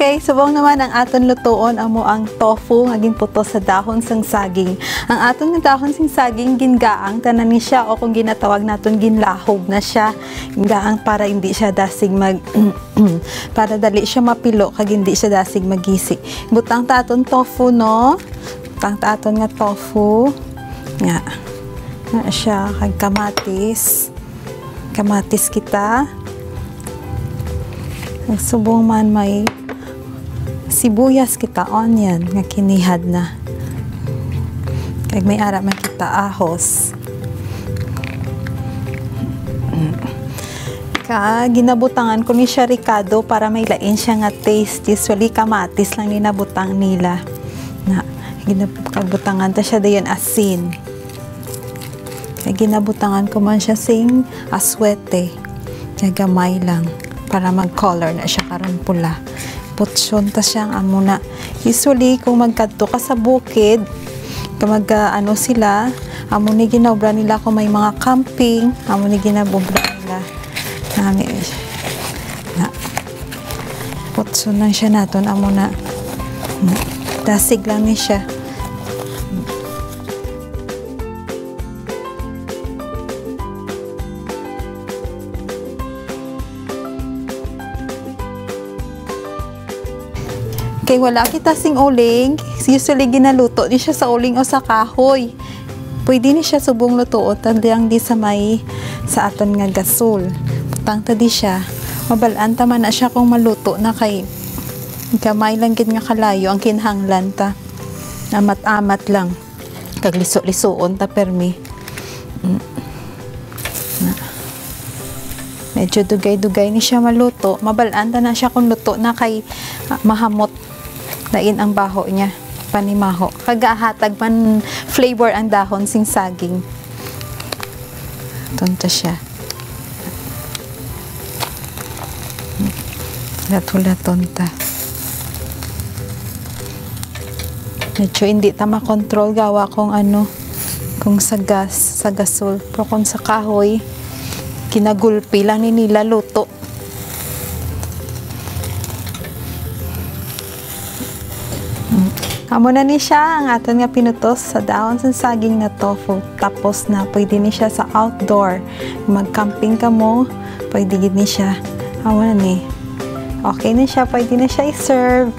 Okay, subong naman ang aton lutuon amo ang tofu nga ginputo sa dahon sang saging. Ang aton nga dahon sang saging gingaang tanan ni siya o kung ginatawag naton ginlahog na siya. Gingaang para hindi siya dasig mag para dali siya mapilo kag hindi siya dasig magisi. Butang ta aton tofu no. Butang ta aton nga tofu. Nga. Na siya kag kamatis. Kamatis kita. Subong man may sibuyas kita, onion nga kinihad na. Kag may ara man kita ahos. Ginabutangan ko ni siya ricado para may lain siya nga taste. Usually kamatis lang ginabutang nila. Na ginabutangan ta siya dayon asin. Kag ginabutangan ko man siya sing aswete. Gamay lang para mag-color na siya karon pula. Putsyon ta siyang amo na. Usually, kung magkadto ka sa bukid, ano sila, amo ni ginobra nila kung may mga camping, amo ni ginabobra nila. Putsyon lang siya naton, amo na. Dasig lang ni siya. Kay wala kita sing uling, usually ginaluto ni siya sa uling o sa kahoy. Pwede ni siya subong luto o tandang di sa may sa aton nga gasol. Putang ta di siya. Mabalaan ta man na siya kung maluto na kay gamay lang gid nga kalayo ang kinhanglan ta. Amat-amat lang. Kag liso-lisuon ta permi. Medyo dugay-dugay ni siya maluto. Mabalaan ta na siya kung luto na kay mahamot. Lain ang baho niya, panimaho. Kagahatag man flavor ang dahon sing saging. Tonta siya. Latula tonta. Medyo hindi ta makontrol gawa kung ano, kung sa gasol. Pero kung sa kahoy, kinagulpi lang ni nila luto. Amo na ni siya ang aton nga pinutos sa dahon sa saging na tofu. Tapos na pwede ni siya sa outdoor. Mag-camping ka mo, pwede gid ni siya. Amo na ni. Okay na siya, pwede na siya i-serve.